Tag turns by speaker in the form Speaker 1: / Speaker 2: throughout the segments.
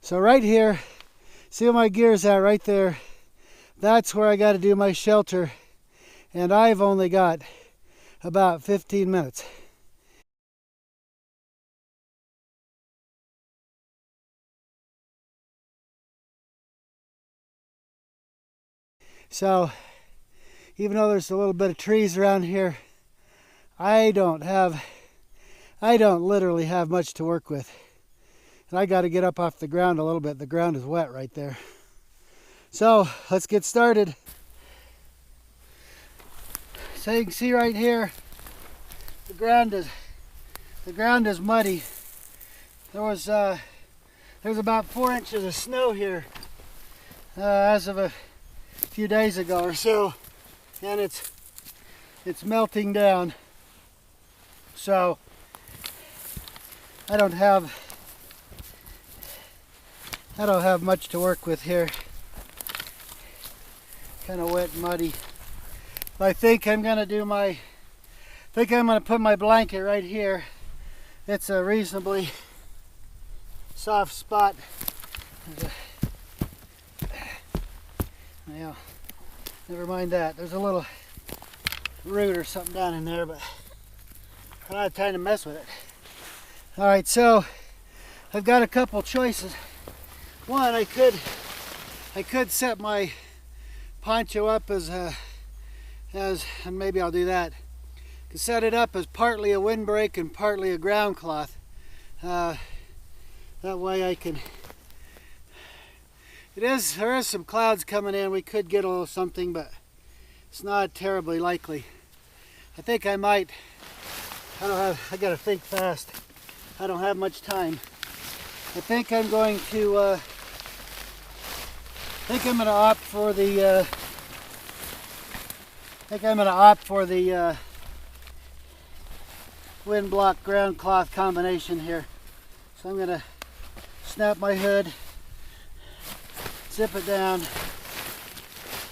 Speaker 1: So right here, see where my gear's at right there? That's where I got to do my shelter. And I've only got about 15 minutes. So even though there's a little bit of trees around here, I don't literally have much to work with. And I got to get up off the ground a little bit. The ground is wet right there. So let's get started. So you can see right here, the ground is muddy. There's about 4 inches of snow here as of a few days ago or so, and it's melting down. So I don't have much to work with here. Kind of wet and muddy. I think I'm gonna put my blanket right here. It's a reasonably soft spot. Yeah, never mind that. There's a little root or something down in there, but I don't have time to mess with it. All right, so I've got a couple choices. One, I could set my poncho up as and maybe I'll do that. Could set it up as partly a windbreak and partly a ground cloth. That way I can. There is some clouds coming in. We could get a little something, but it's not terribly likely. I think I might. I gotta think fast. I don't have much time. I think I'm going to. Opt for the wind block ground cloth combination here. So I'm going to snap my hood, zip it down,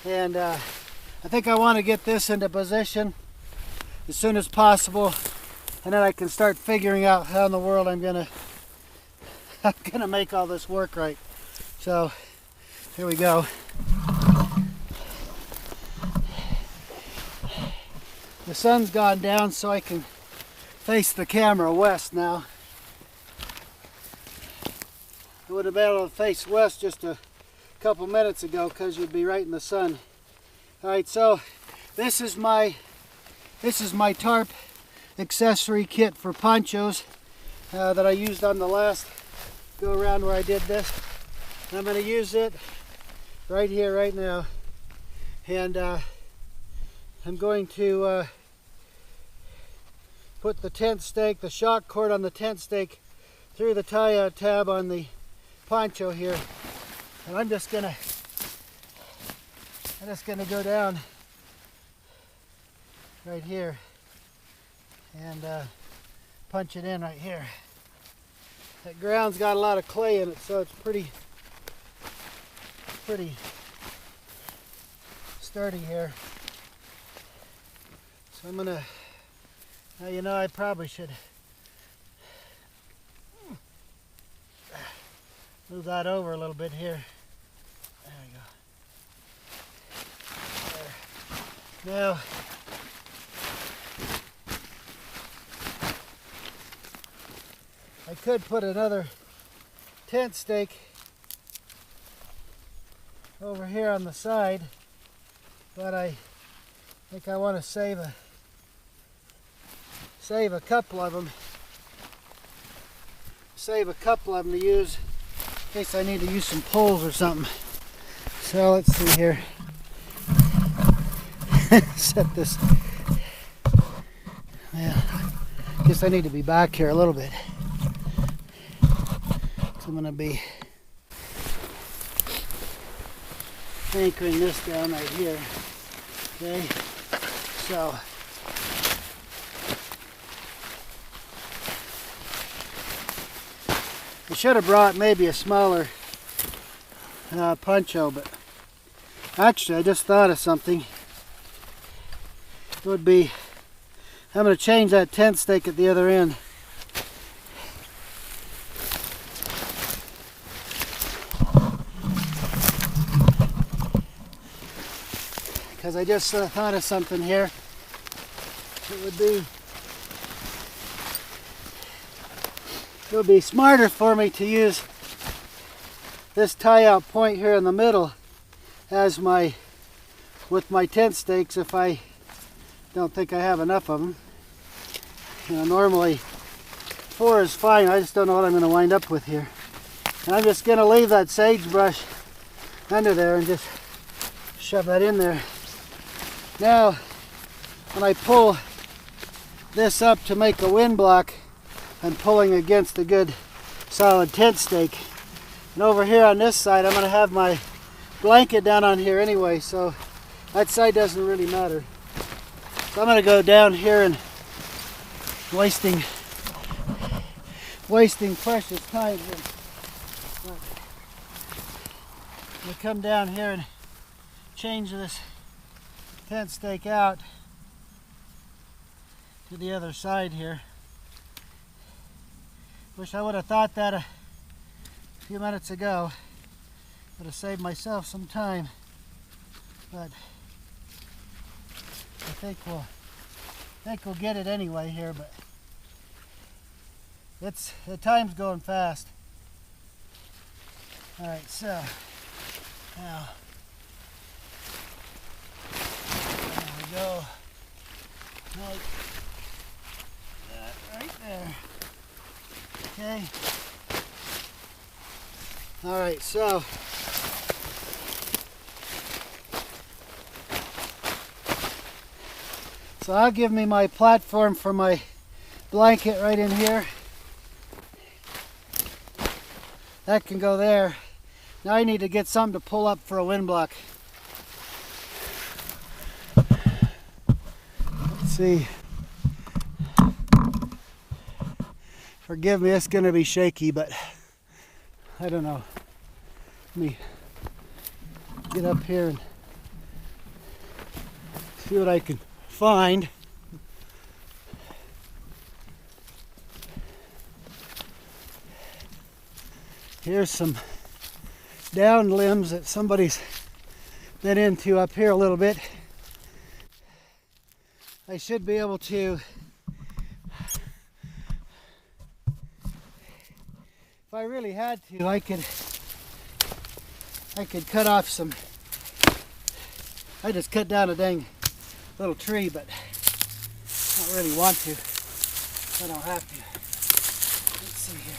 Speaker 1: and I think I want to get this into position as soon as possible, and then I can start figuring out how in the world I'm gonna make all this work right. So here we go. The sun's gone down, so I can face the camera west now. I would have been able to face west just a couple minutes ago because you'd be right in the sun. All right, so this is my Tarp Accessory Kit for ponchos that I used on the last go around where I did this. And I'm going to use it right here, right now, and I'm going to put the tent stake, the shock cord on the tent stake through the tie-out tab on the poncho here, and I'm just gonna go down right here and punch it in right here. That ground's got a lot of clay in it, so it's pretty sturdy here. So I'm gonna, now I probably should move that over a little bit here. There we go. There. Now I could put another tent stake over here on the side, but I think I want to save a couple of them. Save a couple of them to use in case I need to use some poles or something. So let's see here. Set this. Yeah, guess I need to be back here a little bit. So I'm going to be anchoring this down right here. Okay, so I should have brought maybe a smaller poncho, but actually I just thought of something. It would be, I'm going to change that tent stake at the other end. because I just thought of something here. It would be smarter for me to use this tie-out point here in the middle as with my tent stakes if I don't think I have enough of them. You know, normally 4 is fine. I just don't know what I'm going to wind up with here. And I'm just going to leave that sagebrush under there and just shove that in there. Now, when I pull this up to make a wind block, I'm pulling against a good solid tent stake. And over here on this side, I'm going to have my blanket down on here anyway, so that side doesn't really matter. So I'm going to go down here and wasting precious time here. I'm going to come down here and change this tent stake out to the other side here. Wish I would have thought that a few minutes ago. Would have saved myself some time, but I think we'll get it anyway here. But the time's going fast. All right, so now there we go. Like that right there. Okay. All right, so I'll give me my platform for my blanket right in here. That can go there. Now I need to get something to pull up for a wind block. Let's see. Forgive me, it's going to be shaky, but I don't know. Let me get up here and see what I can find. Here's some down limbs that somebody's been into up here a little bit. I should be able to, if I really had to, I could cut off some. I just cut down a dang little tree, but I don't really want to. I don't have to. Let's see here.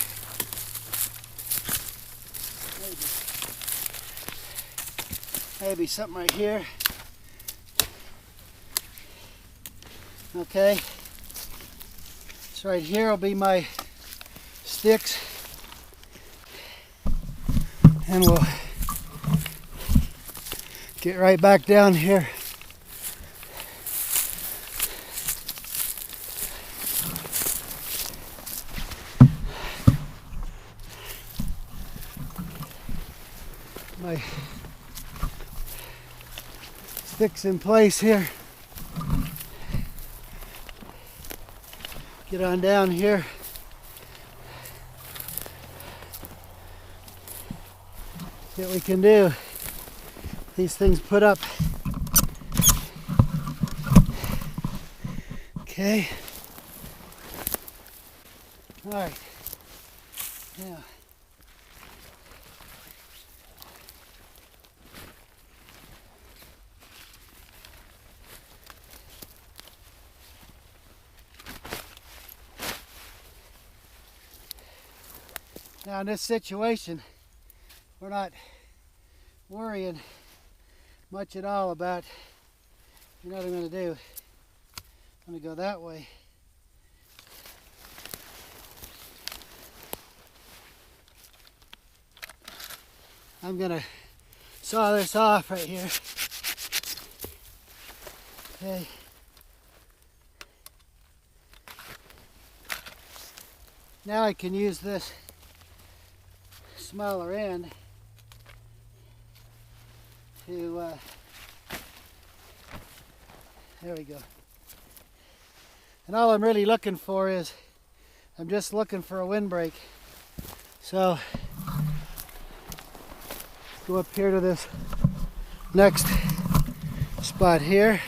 Speaker 1: Maybe something right here. Okay. So right here will be my sticks. And we'll get right back down here. My sticks in place here. Get on down here. See what we can do. These things put up. Okay. All right. Now. Now in this situation, we're not worrying much at all about, you know what I'm going to do? I'm going to go that way. I'm going to saw this off right here. Okay. Now I can use this smaller end to there we go. And all I'm really looking for is, I'm just looking for a windbreak. So go up here to this next spot here.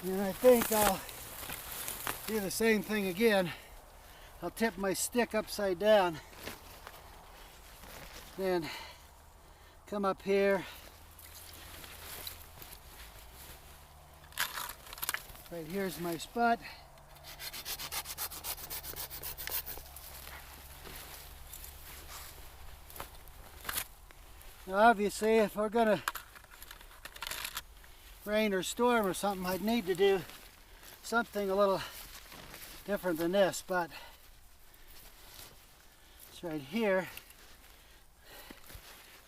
Speaker 1: And I think I'll do the same thing again. I'll tip my stick upside down, then come up here, right here's my spot. Now obviously if we're gonna rain or storm or something, I'd need to do something a little different than this, but it's right here.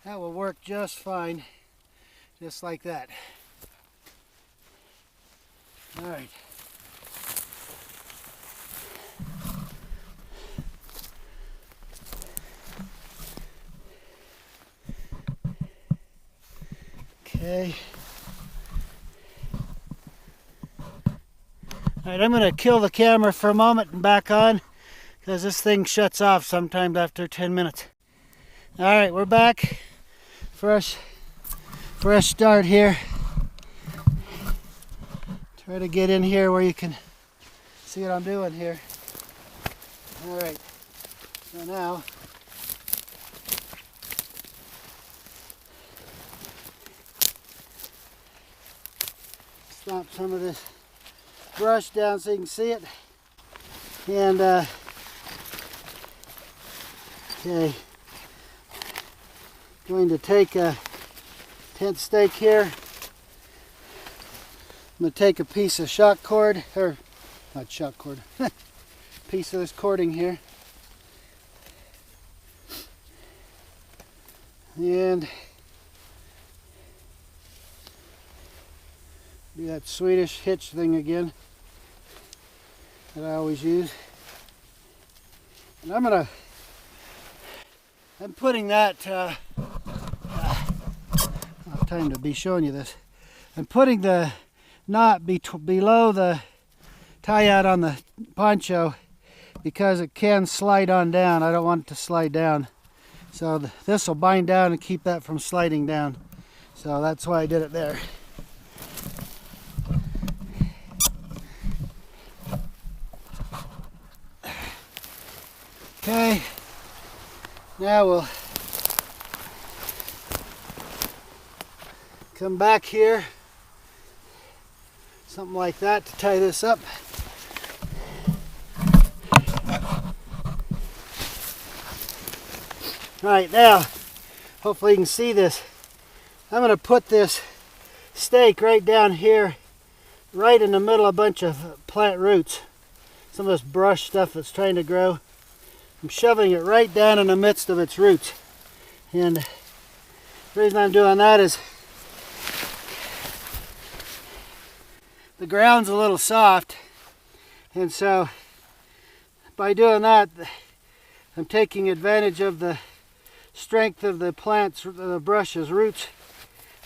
Speaker 1: That will work just fine, just like that. All right. Okay. All right, I'm going to kill the camera for a moment and back on, because this thing shuts off sometime after 10 minutes. All right, we're back. Fresh start here. Try to get in here where you can see what I'm doing here. All right, so now stomp some of this brush down so you can see it. And okay, going to take a tent stake here. I'm going to take a piece of shock cord, or not shock cord, piece of this cording here. And do that Swedish hitch thing again that I always use. And I'm putting that, I don't have time to be showing you this. I'm putting the knot below the tie out on the poncho because it can slide on down. I don't want it to slide down. So this will bind down and keep that from sliding down. So that's why I did it there. Okay, now we'll come back here, something like that, to tie this up. All right, now, hopefully you can see this. I'm going to put this stake right down here, right in the middle of a bunch of plant roots. Some of this brush stuff that's trying to grow. I'm shoving it right down in the midst of its roots. And the reason I'm doing that is the ground's a little soft, and so by doing that I'm taking advantage of the strength of the plant's, the brush's roots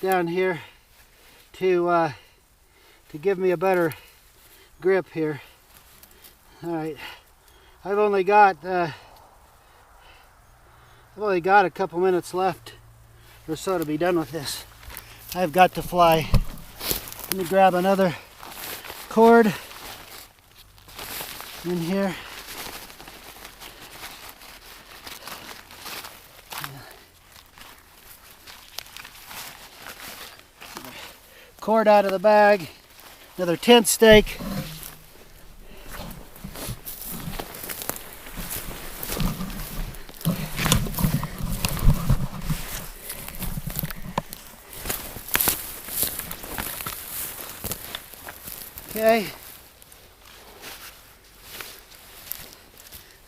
Speaker 1: down here to give me a better grip here. All right, I've only got a couple minutes left or so to be done with this. I've got to fly. Let me grab another cord in here. Cord out of the bag. Another tent stake. Okay.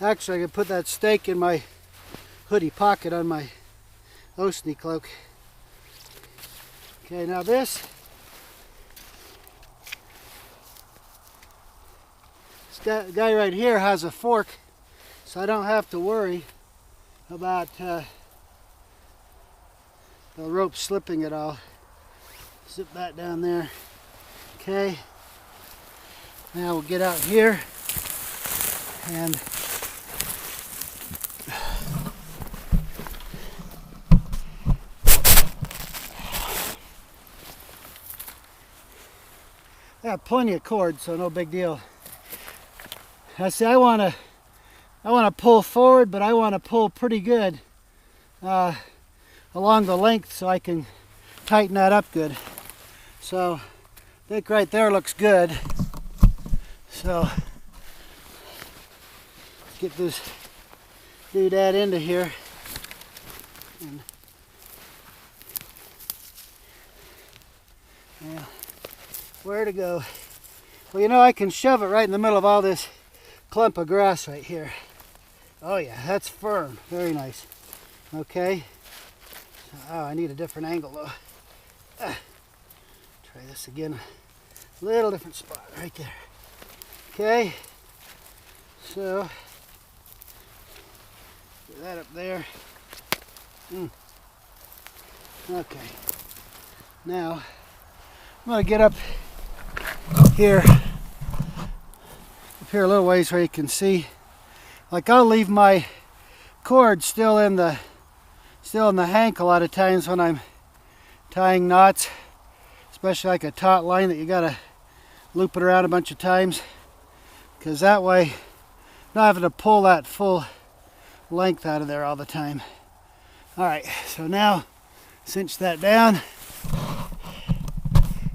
Speaker 1: Actually, I could put that stake in my hoodie pocket on my Osni Cloak. Okay, now this guy right here has a fork, so I don't have to worry about the rope slipping at all. Zip that down there. Okay. Now we'll get out here and got plenty of cord, so no big deal. I see I want to pull forward, but I want to pull pretty good along the length so I can tighten that up good. So I think right there looks good. So get this doodad into here. And yeah, where to go? Well, you know, I can shove it right in the middle of all this clump of grass right here. Oh yeah, that's firm. Very nice. Okay. Oh, I need a different angle though. Try this again. A little different spot right there. Okay. So, get that up there. Okay. Now, I'm going to get up here a little ways where you can see. Like, I'll leave my cord still in the hank a lot of times when I'm tying knots, especially like a taut line that you got to loop it around a bunch of times, because that way not having to pull that full length out of there all the time. All right, so now cinch that down.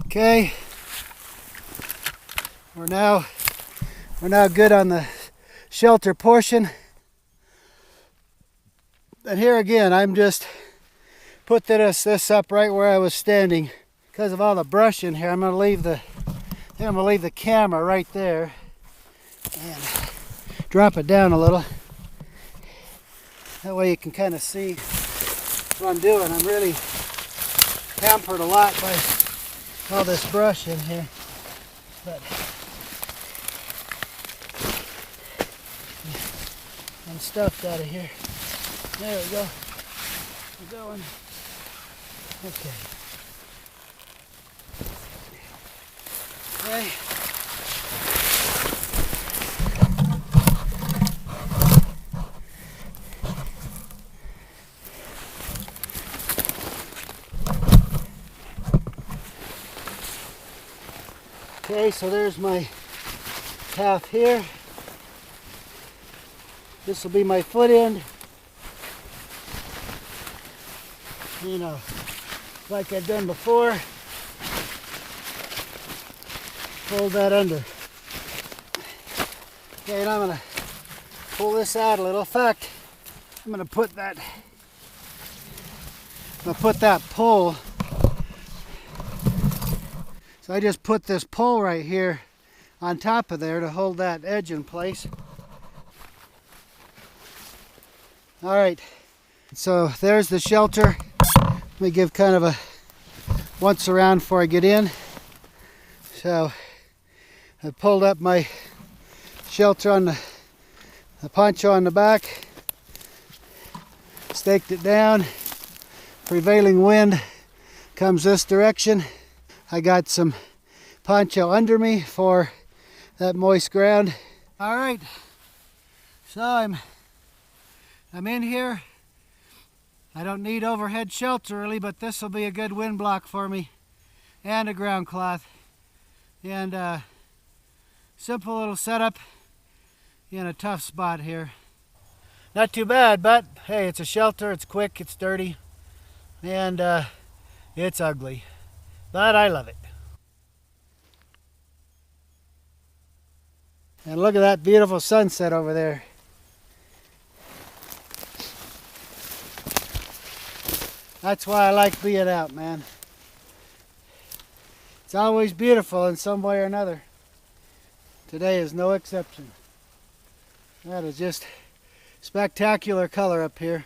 Speaker 1: Okay, we're now good on the shelter portion. And here again, I'm just put this up right where I was standing because of all the brush in here. I'm gonna leave the camera right there and drop it down a little. That way you can kind of see what I'm doing. I'm really hampered a lot by all this brush in here. But I'm stuffed out of here. There we go. We're going. Okay. Okay. Okay, so there's my half here. This will be my foot end. You know, like I've done before. Fold that under. Okay, and I'm going to pull this out a little. In fact, I'm going to put that pole. So I just put this pole right here on top of there to hold that edge in place. All right, so there's the shelter. Let me give kind of a once around before I get in. So I pulled up my shelter on the poncho on the back, staked it down. Prevailing wind comes this direction. I got some poncho under me for that moist ground. All right, so I'm in here. I don't need overhead shelter really, but this will be a good wind block for me, and a ground cloth, and simple little setup in a tough spot here. Not too bad, but hey, it's a shelter. It's quick, it's dirty, and it's ugly, but I love it. And look at that beautiful sunset over there. That's why I like being out, man. It's always beautiful in some way or another. Today is no exception. That is just spectacular color up here.